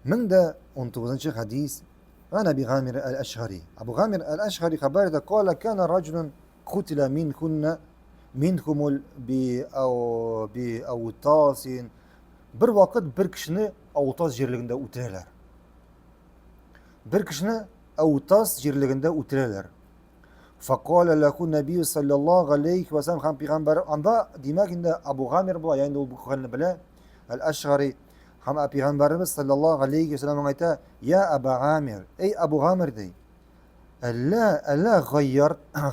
من ده 19 حديث عن أبي غامر الأشهري. أبو غامر الأشهري خبر قال كان رجل قتل منكم بأوطاس bir vaqt bir kishini Avtas yerligida o'tirarlar. Bir kishini Avtas yerligida o'tirarlar. Faqala lahu Nabiy sallallohu alayhi va sallam ham payg'ambar anda demak endi Abu G'amir bu ya'ni u qilni bilan al-Ash'ari ham payg'ambarimiz sallallohu alayhi va sallam ayta ya Abu G'amir ey Abu G'amir dey. Allah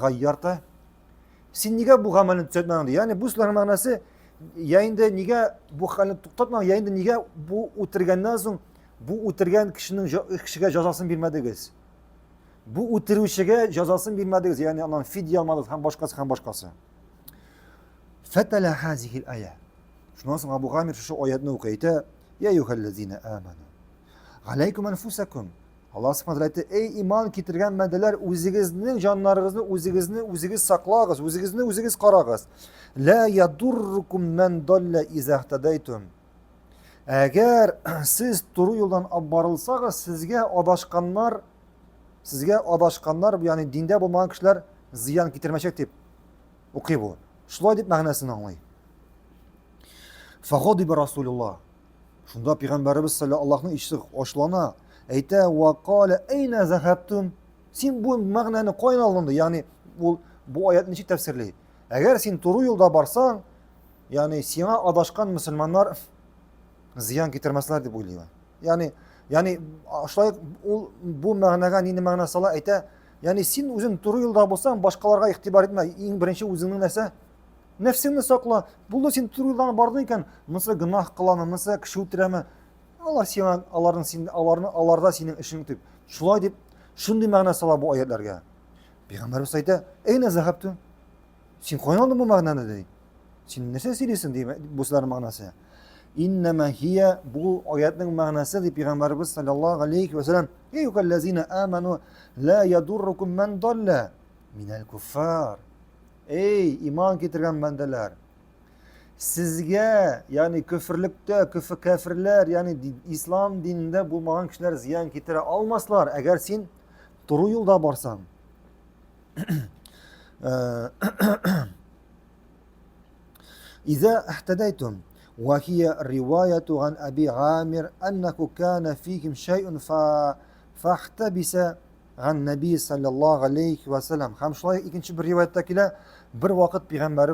g'ayyarta sen nega bu amalni tugatmading? Ya'ni bu so'zlarning ma'nosi yayinda nega bu xalni to'xtatmang, yayinda nega bu o'tirgandan so'ng bu o'tirgan kishiga jazosini bermadingiz? Bu o'tiruvchiga jazosini bermadingiz, ya'ni undan fidya olmadingiz, ham boshqasi. Fatala hazihil aya. Shundan so'ng Abu G'amir shu oyatni o'qiydi. Ya ayyuhallazina amanu alaykum anfusakum. Allah subhanahu wa ta'ala ey iymon keltirgan bandalar o'zingizning jonlaringizni o'zingiz saqlag'iz, o'zingiz qarag'iz. La yadurrukum man dalla iza ihtadaytum. Agar siz to'g'ri yo'ldan olib borilsangiz, sizga adashganlar, ya'ni dinda bo'lmagan kishilar ziyon keltirmaydi deb o'qiy bu. Shunday deb ma'nosini anglaydi. Fag'odiba Rasululloh. Shunda payg'ambarimiz sallallohu Allohning ishi oshlana ayta va qala ayna zahabtum. Sen bu ma'noni qo'yna olindi, ya'ni bu oyatni nechta tafsirlaydi. Agar sen to'g'ri yo'lda borsang, ya'ni senga adashgan musulmonlar ziyon keltirmaslar deb o'ylayman. Ya'ni shulay bu ma'noga nima ma'nosi ayta, ya'ni sen o'zing to'g'ri yo'lda bo'lsang, boshqalarga e'tibor etma. Eng birinchi o'zingning narsa nafsingni saqla. Bunda sen to'g'ri yo'ldan bording ekan, misol gunoh qilaman, misol kishi o'tiraman. Allah sen alarda sening ishing deb. Shulay deb shunday ma'nosi bu oyatlarga. Payg'ambarimiz ayta, ayna zahabtum. Sen qo'yanding bu ma'noni deydi. Sen narsa söyleysin deydi bu so'zlarning ma'nosi. İnnema hiya bu oyatning ma'nosi deb payg'ambarimiz sallallohu alayhi va sallam ey yuqallazina amanu la yadurrukum man dalla minal kuffar. Ey iymon keltirgan bandalar, sizga ya'ni kafirlar ya'ni islom dinida bo'lmagan kishilar ziyon keltira olmaslar agar sen to'g'ri yo'lda borsang. إذا اهتديتم وهي رواية عن أبي عامر أنه كان فيهم شيء فاحتبس عن النبي صلى الله عليه وسلم. هم شلay ikinci bir rivayetdagilar bir vaqt payg'ambar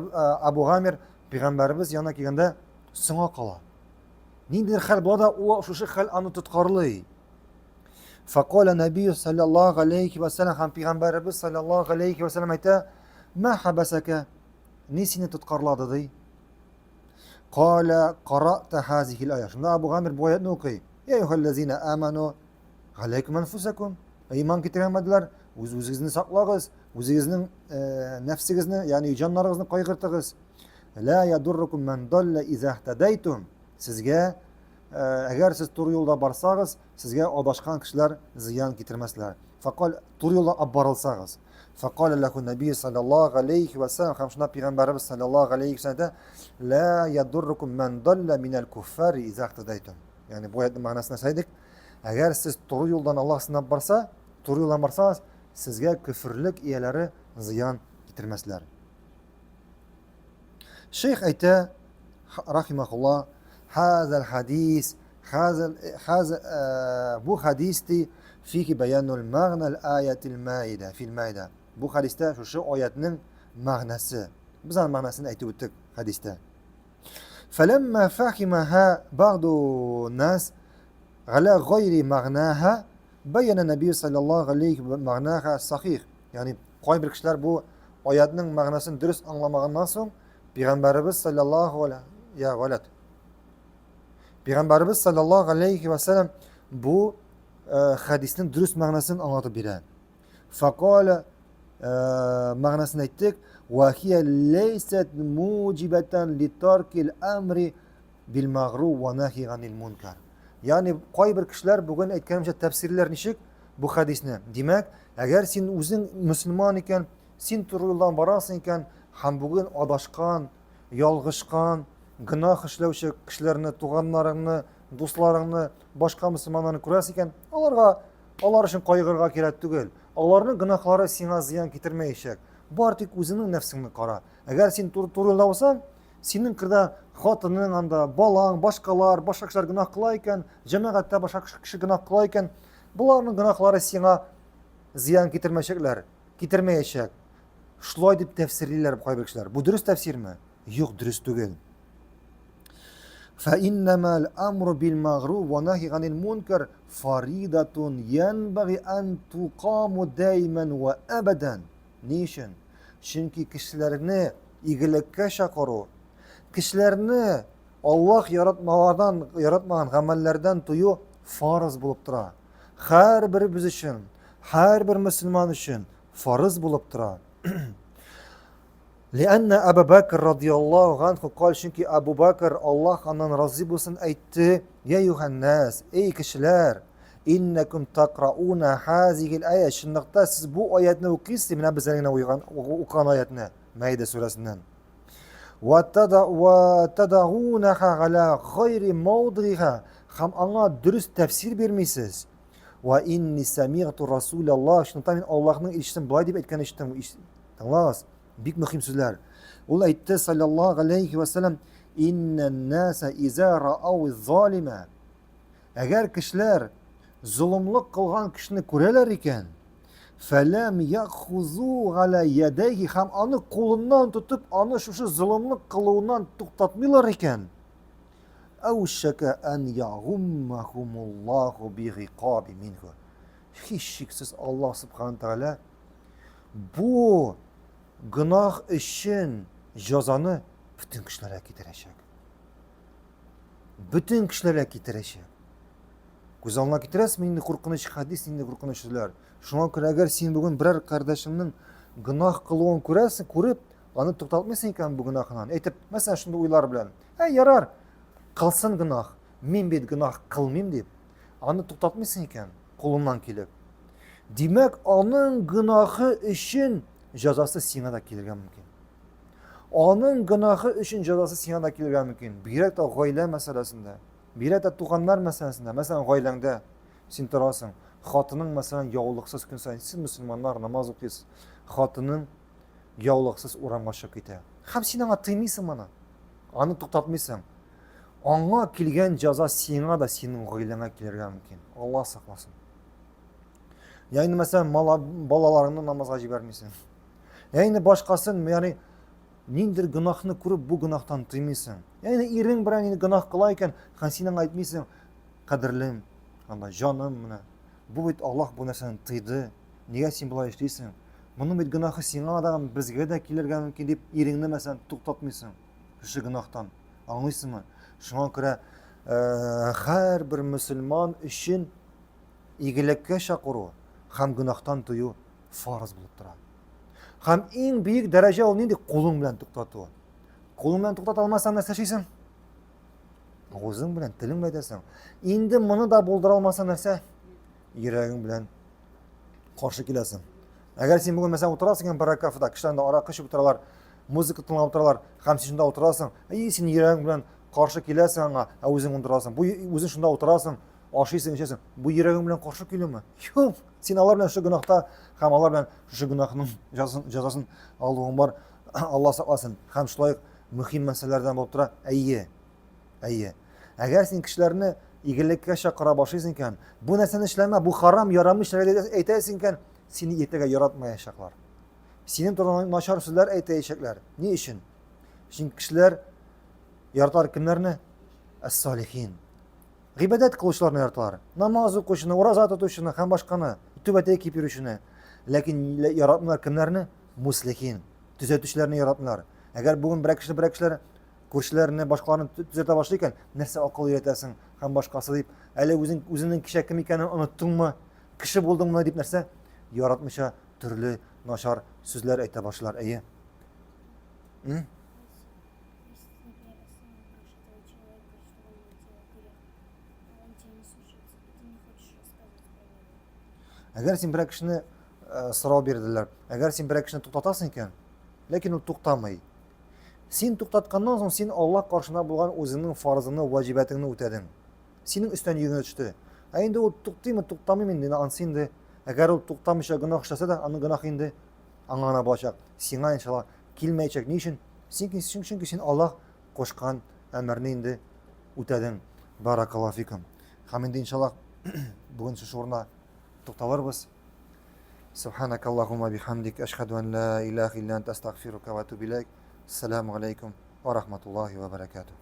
Abu G'amir payg'ambarimiz yoniga kelganda singa qoladi. Nidir hal bo'ladi, u shu hal uni tutqarlay. Faqala Nabiy sallallohu alayhi va sallam ham payg'ambarimiz sallallohu alayhi va sallam ayta: "Ma habasaka?" Nesini tutqarladi dey. Qala qara'ta hazihi al-aya. Shunda Abu G'amir bu oyatni o'qiy. Ya ayyuhallazina amanu alaykum anfusakum. Iymon keltirganlar, o'zingizni saqlag'iz, o'zingizning nafsingizni, ya'ni jonlaringizni qayg'irtig'iz. La yadurrukum man dalla iza ihtadaytum. Sizga agar siz to'g'ri yo'lda borsangiz, sizga adashgan kishilar ziyon keltirmaslar. Faqat to'g'ri yo'lda olib borilsangiz. Faqala lahu Nabiy sallallohu alayhi va sallam ham shunda payg'ambarimiz sallallohu alayhi va sallam la yadurrukum man dalla minal kuffari iza ihtadaytum. Ya'ni bu oyatning ma'nosini aytdik. Agar siz to'g'ri yo'ldan Alloh sinab to'g'ri yo'ldan borsangiz, sizga kufrlik egalari ziyon keltirmaslar. Shayx ayta rahimahulloh هذا الحديث bu hadisdi fihi bayanul ma'na al-ayatil maida fil maida. Bu hadisda shu oyatning ma'nosi. Biz ham ma'nosini aytib o'tdik hadisda. Falamma fahimaha ba'du nas ala g'ayri ma'naha bayana Nabiy sallallohu alayhi va ma'naha sahih. Ya'ni qo'y bir kishilar bu oyatning ma'nosini durust anglamagandan so'ng payg'ambarimiz sallallohu alayhi Payg'ambarimiz sallallohu alayhi va sallam bu hadisning durust ma'nosini anlatib beradi. Faqala ma'nosini aytdik. Va hiya laysat mujibatan li tarkil amri bil ma'ruf va nahy anil munkar. Ya'ni qo'y bir kishilar bugun aytganimcha tafsirlar nishik bu hadisni. Demak, agar sen o'zing musulmon ekan, sen to'g'ri yo'ldan borasan ekan, ham bugun adashgan, yolg'ishgan, gunoh ishlovchi kishilarni, tug'anlarini дусларыңны, башка мөселманнарны күрәсең икән, алар өчен кайгырырга кирәк түгел. Аларның гөнаһлары сиңа зыян китермәячәк. Бар тик үзеңнең нәфсеңне кара. Әгәр син туры юлда булсаң, синең кырда хатының анда, балаң, башкалар, башка кешеләр гөнаһ кыла икән, җәмәгатьтә башка кеше гөнаһ кыла икән, буларның гөнаһлары сиңа зыян китермәячәк. Шулай дип тәфсирлиләр кайбер кешеләр. Бу дөрес тәфсирме? Юк, дөрес түгел. فإنما الأمر بالمعروف والنهي عن المنكر فريضة ينبغي أن تقام دائما وأبدا. Нишен? Чөнки кешеләрне игелеккә чакыру, кешеләрне Аллаһ яратмаган гамәлләрдән тыю фарыз булып тора. Һәрберебез өчен, һәрбер мөселман өчен фарыз булып тора. لأن أبا بكر رضي الله عنه قال شنكي أبو بكر الله عنه رضي بوسن أيت يا أيها الناس أي كشلار إنكم تقرؤون هذه الآية شنقتا siz bu ayetni o'qiysiz mana bizlarga o'qigan oyatni Maida surasidan وتدعونها على غير موضعها ham аңа дөрес тәфсир бирмисез وإني سمعت رسول الله шунда мин Аллаһның илчесен булай дип әйткән ишеттем. Тыңлагыз, бик мөһим сүзләр. Ул әйтте саллаллаһу алейхи ва саллям: "Иннан наса иза раау залима." Әгәр кешеләр зулымлык кылган кешене күрәләр икән, фәләм яхузу ала ядайhi, һәм аны кулыннан тотып, аны шушы зулымлык кылуыннан туктатмыйлар икән, әүшәкә ан ягуммахумуллаху биғиқаби минху. Һич шиксез Аллаһ субхана тәгалә бу гынах өчен җәзаны бүтән кешеләргә китерәчәк. Бүтән кешеләргә китерәчәк. Күз алдына китерәсезме инде куркыныч хадис, инде куркыныч сүзләр. Шуңа күрә әгәр син бүген берәр кардәшеңнең гынах кылуын күреп, аны туктатмыйсың икән бу гынахынан. Әйтеп, мәсәлән, шундый уйлар белән: ярар, кылсын гынах, мин бит гынах кылмыйм дип, аны туктатмыйсың икән кулыңнан килеп. Димәк, аның гынахы өчен җәзасы сиңа да килергә мөмкин. Аның гынахы өчен җәзасы сиңа да килергә мөмкин. Бигрәк тә гаилә мәсьәләсендә, бигрәк тә туганнар мәсьәләсендә. Мәсәлән, гаиләңдә син торасың, хатының мәсәлән яулыксыз көн саен, сез мөселманнар намаз укыйсыз, хатының яулыксыз урамга чыгып китә. Һәм син аңа тыймыйсың моны, аны туктатмыйсың. Аңа килгән җәза сиңа да синең гаиләңә килергә мөмкин. Аллаһ сакласын. Ягъни мәсәлән, балаларыңны намазга җибәрмисең. Ягъни башкасын, ягъни ниндидер гынахны күреп, бу гынахтан тыймыйсың. Ягъни ирең белән инде гынах кыла икән, һәм син аңа әйтмисең: "Кадерлем, анда җаным, менә бу бит Аллаһ бу нәрсәне тыйды. Нигә син булай эшлисең? Моның бит гынахы сиңа да, безгә дә килергә мөмкин" дип иреңне мәсәлән туктатмыйсың шушы гынахтан. Аңлыйсыңмы? Шуңа күрә һәрбер мөселман өчен игелеккә чакыру һәм гынахтан тыю фарыз булып тора. Һәм иң бөек дәрәҗә ул нинди? Кулың белән туктату. Кулың белән туктата алмасаң нәрсә эшлисең? Авызың белән, телең белән әйтәсең. Инде моны да булдыра алмасаң нәрсә? Йөрәгең белән каршы киләсең. Әгәр син бүген мәсәлән утырасың бер кафеда, кешеләр аракы эчеп утыралар, музыка тыңлап утыралар, һәм син шунда утырасың, син йөрәгең белән каршы киләсең аңа, үзең утырасың. Бу үзең шунда утырасың, ашыйсың, эчәсең. Бу йөрәгең белән каршы килүме? Юк. Син алар белән шу гынахта һәм алар белән шу гынахның җәзасын алуың бар. Аллаһ сакласын. Һәм шулай мөһим мәсьәләләрдән булып тора. Әйе. Әгәр син кешеләрне игелеккә чакыра башлыйсың икән, бу нәрсәне эшләмә, бу харам, ярамый эшләргә әйтәсең икән, сине иртәгә яратмаячаклар. Синең турыңда начар сүзләр әйтәчәкләр. Ни өчен? Чөнки кешеләр яраталар кемнәрне? Әс-салихин. Гыйбадәт кылучыларны яраталар. Намаз укучыны, ураза тотучыны һәм башканы, түбәтәй кип йөрүчене. Ләкин яратмыйлар кемнәрне? Муслихин. Төзәтүчеләрне яратмыйлар. Әгәр бүген берәр кешеләр күршеләрне, башкаларны төзәтә башлый икән, нәрсә акыл өйрәтәсең һәм башкасы дип, әле үзеңнең кичә кем икәнен оныттыңмы? Кеше булдыңмы дип нәрсә? Яратмыйча төрле начар сүзләр әйтә башлар. Әйе. Әгәр син берәр кешене сорау бирделәр, әгәр син берәр кешене туктатасың икән, ләкин ул туктамый. Син туктатканнан соң син Аллаһ каршында булган үзеңнең фарызыңны, ваҗибәтеңне үтәдең. Синең өстән йөгенә төште. Ә инде ул туктыймы, туктамыймы инде, ансы инде. Әгәр ул туктамыйча гөнаһ эшләсә дә, аның гөнаһы инде аңа гына булачак. Сиңа иншалла килмәячәк. Ни өчен? Чөнки син Аллаһ кушкан әмерне инде үтәдең. Баракаллаһу фикум. Һәм инде иншалла бүген шушы урында тукталырбыз. سبحانك اللهم بحمدك أشهد أن لا إله إلا أنت أستغفرك وأتوب إليك السلام عليكم ورحمة الله وبركاته